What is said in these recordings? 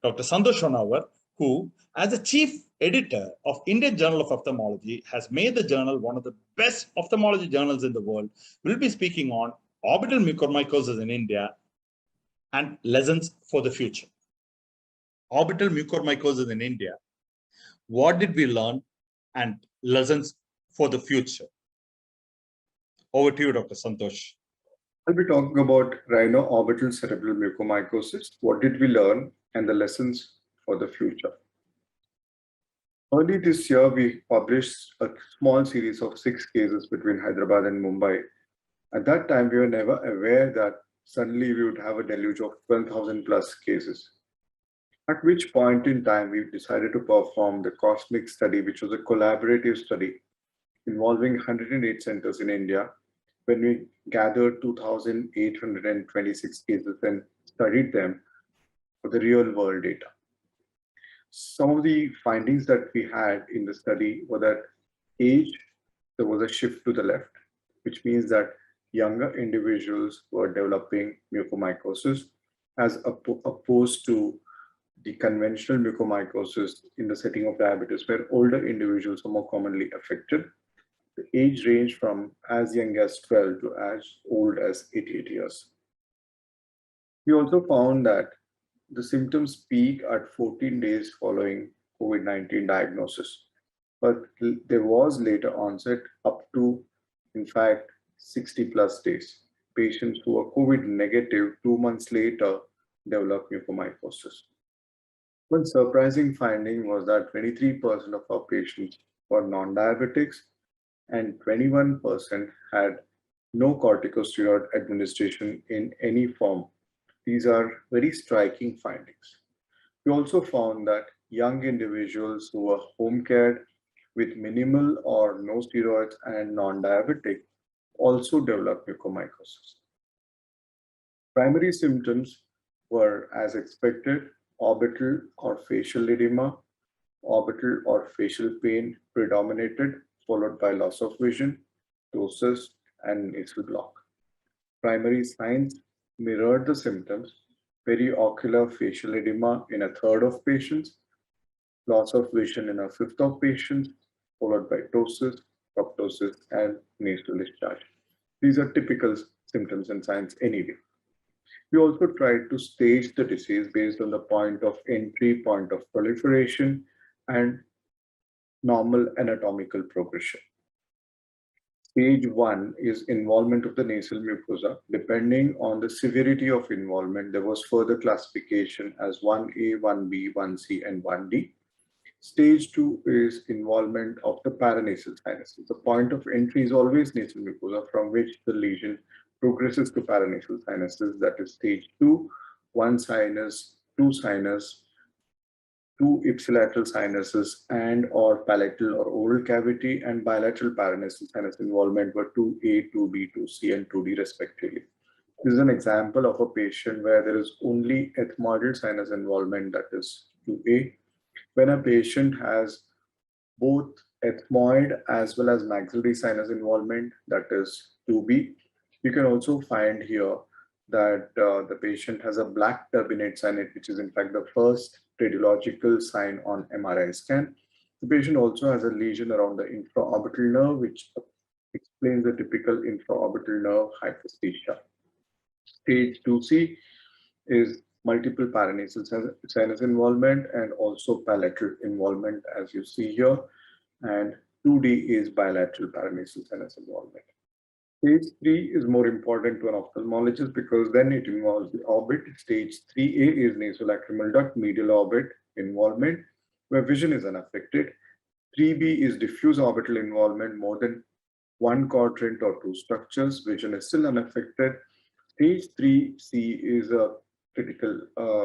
Dr. Santosh Honavar, who, as the chief editor of Indian Journal of Ophthalmology, has made the journal one of the best ophthalmology journals in the world, will be speaking on orbital mucormycosis in India and lessons for the future. Orbital mucormycosis in India. What did we learn and lessons for the future? Over to you, Dr. Santosh. I'll be talking about rhino-orbital cerebral mucormycosis. What did we learn and the lessons for the future? Early this year, we published a small series of 6 cases between Hyderabad and Mumbai. At that time, we were never aware that suddenly we would have a deluge of 12,000 plus cases. At which point in time, we decided to perform the COSMIC study, which was a collaborative study involving 108 centers in India, when we gathered 2,826 cases and studied them for the real world data. Some of the findings that we had in the study were that age, there was a shift to the left, which means that younger individuals were developing mucormycosis as opposed to the conventional mucormycosis in the setting of diabetes, where older individuals are more commonly affected. The age range from as young as 12 to as old as 88 years. We also found that the symptoms peak at 14 days following COVID-19 diagnosis, but there was later onset up to, in fact, 60 plus days. Patients who are COVID negative 2 months later develop mucormycosis. One surprising finding was that 23% of our patients were non-diabetics and 21% had no corticosteroid administration in any form. These are very striking findings. We also found that young individuals who were home cared with minimal or no steroids and non-diabetic also developed mucormycosis. Primary symptoms were, as expected, orbital or facial edema, orbital or facial pain predominated, followed by loss of vision, ptosis, and nasal block. Primary signs mirrored the symptoms: periocular facial edema in a third of patients, loss of vision in a fifth of patients, followed by ptosis, proptosis, and nasal discharge. These are typical symptoms and signs anyway. We also tried to stage the disease based on the point of entry, point of proliferation, and normal anatomical progression. Stage 1 is involvement of the nasal mucosa. Depending on the severity of involvement, there was further classification as 1A, 1B, 1C, and 1D. Stage 2 is involvement of the paranasal sinuses. The point of entry is always nasal mucosa, from which the lesion progresses to paranasal sinuses. That is stage 2, 1 sinus, 2 sinus, 2 ipsilateral sinuses and or palatal or oral cavity, and bilateral paranasal sinus involvement were 2A, 2B, 2C, and 2D respectively. This is an example of a patient where there is only ethmoidal sinus involvement, that is 2A. When a patient has both ethmoid as well as maxillary sinus involvement, that is 2B. You can also find here that the patient has a black turbinate sinus, which is in fact the first radiological sign on MRI scan. The patient also has a lesion around the infraorbital nerve, which explains the typical infraorbital nerve hyperesthesia. Stage 2C is multiple paranasal sinus involvement and also palatal involvement, as you see here. And 2D is bilateral paranasal sinus involvement. Stage 3 is more important to an ophthalmologist because then it involves the orbit. Stage 3A is nasolacrimal duct medial orbit involvement, where vision is unaffected. 3B is diffuse orbital involvement, more than 1 quadrant or 2 structures. Vision is still unaffected. Stage 3C is a critical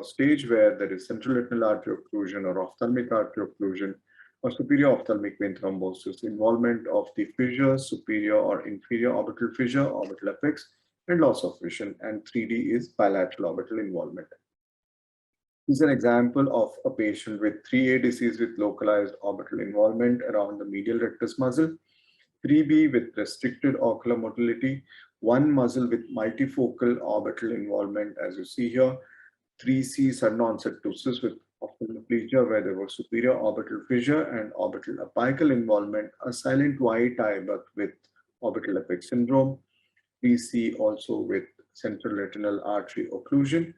stage where there is central retinal artery occlusion or ophthalmic artery occlusion, or superior ophthalmic vein thrombosis, involvement of the fissure, superior or inferior orbital fissure, orbital apex, and loss of vision. And 3D is bilateral orbital involvement. This is an example of a patient with 3A disease with localized orbital involvement around the medial rectus muscle, 3B with restricted ocular motility, 1 muscle with multifocal orbital involvement, as you see here, 3C sudden onset ptosis with ophthalmoplegia, where there was superior orbital fissure and orbital apical involvement, a silent white eye but with orbital apex syndrome. 3C also with central retinal artery occlusion.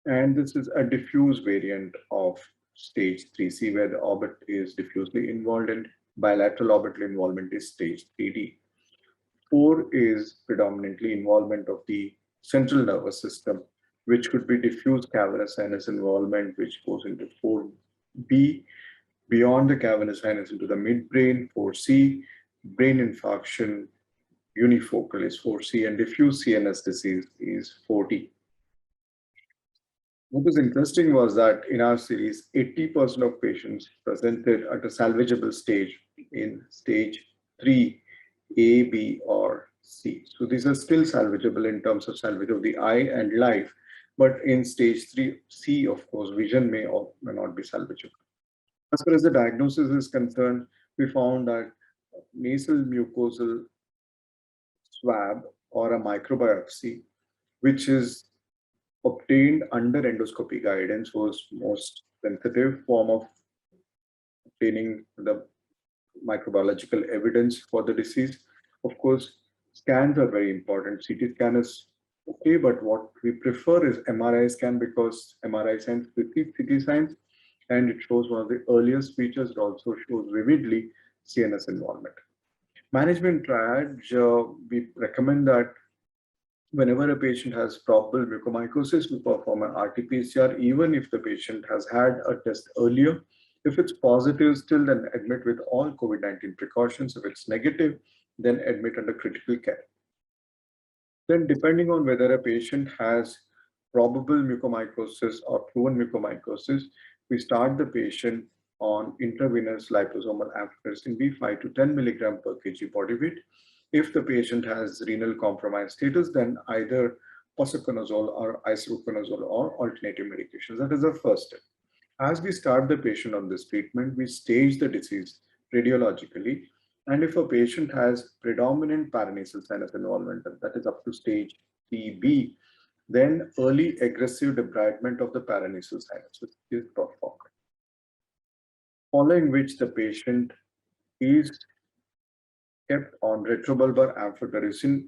And this is a diffuse variant of stage 3C, where the orbit is diffusely involved and bilateral orbital involvement is stage 3D. 4 is predominantly involvement of the central nervous system, which could be diffuse cavernous sinus involvement, which goes into 4B, beyond the cavernous sinus into the midbrain, 4C, brain infarction, unifocal is 4C, and diffuse CNS disease is 4D. What was interesting was that in our series, 80% of patients presented at a salvageable stage in stage 3, A, B, or C. So these are still salvageable in terms of salvage of the eye and life, but in stage 3, C, of course, vision may or may not be salvageable. As far as the diagnosis is concerned, we found that nasal mucosal swab or a microbiopsy, which is obtained under endoscopy guidance, was most sensitive form of obtaining the microbiological evidence for the disease. Of course, scans are very important. CT scan is okay, but what we prefer is MRI scan, because MRI signs precedes CT signs, and it shows one of the earliest features. It also shows vividly CNS involvement. Management triage, we recommend that whenever a patient has probable mucormycosis, we perform an RT-PCR, even if the patient has had a test earlier. If it's positive still, then admit with all COVID-19 precautions. If it's negative, then admit under critical care. Then depending on whether a patient has probable mucormycosis or proven mucormycosis, we start the patient on intravenous liposomal amphotericin B 5 to 10 milligram per kg body weight. If the patient has renal compromise status, then either posaconazole or isavuconazole or alternative medications. That is the first step. As we start the patient on this treatment, we stage the disease radiologically. And if a patient has predominant paranasal sinus involvement, that is up to stage 3B, then early aggressive debridement of the paranasal sinus is performed. Following which the patient is kept on retrobulbar amphotericin,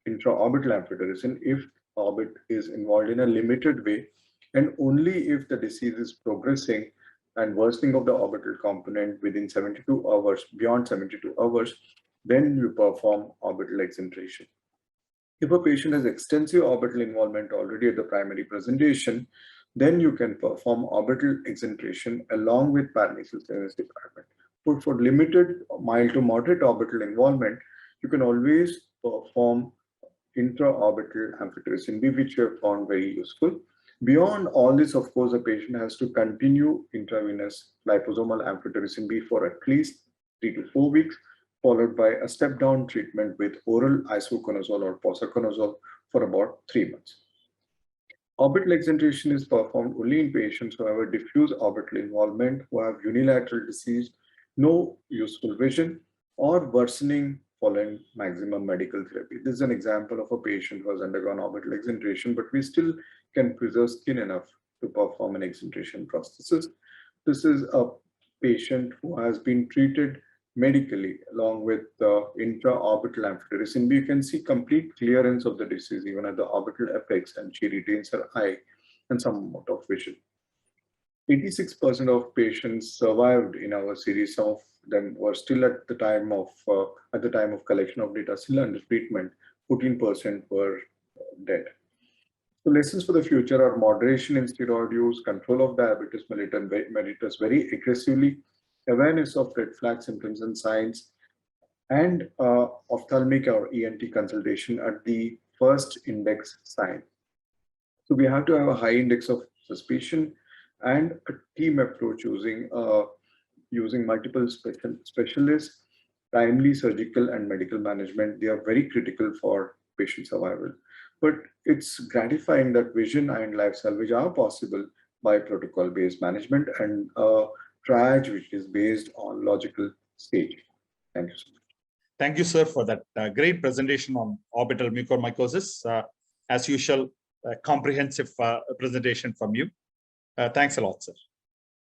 intraorbital amphotericin, if orbit is involved in a limited way, and only if the disease is progressing and worsening of the orbital component within 72 hours, beyond 72 hours, then you perform orbital exentration. If a patient has extensive orbital involvement already at the primary presentation, then you can perform orbital exentration along with paranasal sinus debridement. But for limited, mild to moderate orbital involvement, you can always perform intraorbital amphotericin B, which we have found very useful. Beyond all this, of course, the patient has to continue intravenous liposomal amphotericin B for at least 3 to 4 weeks, followed by a step-down treatment with oral isavuconazole or posaconazole for about 3 months. Orbital exentration is performed only in patients who have a diffuse orbital involvement, who have unilateral disease, no useful vision, or worsening following maximum medical therapy. This is an example of a patient who has undergone orbital exentration, but we still can preserve skin enough to perform an exentration prosthesis. This is a patient who has been treated medically along with the intraorbital amphotericin B. You can see complete clearance of the disease even at the orbital apex, and she retains her eye and some amount of vision. 86% of patients survived in our series. Some of them were still at the time of collection of data still under treatment. 14% were dead. So lessons for the future are moderation in steroid use, control of diabetes mellitus very aggressively, awareness of red flag symptoms and signs, and ophthalmic or ENT consultation at the first index sign. So we have to have a high index of suspicion and a team approach using multiple specialists, timely surgical and medical management. They are very critical for patient survival. But it's gratifying that vision and life salvage are possible by protocol-based management and triage which is based on logical staging. Thank you so much. Thank you, sir, for that great presentation on orbital mucormycosis. As usual, comprehensive presentation from you. Thanks a lot, sir.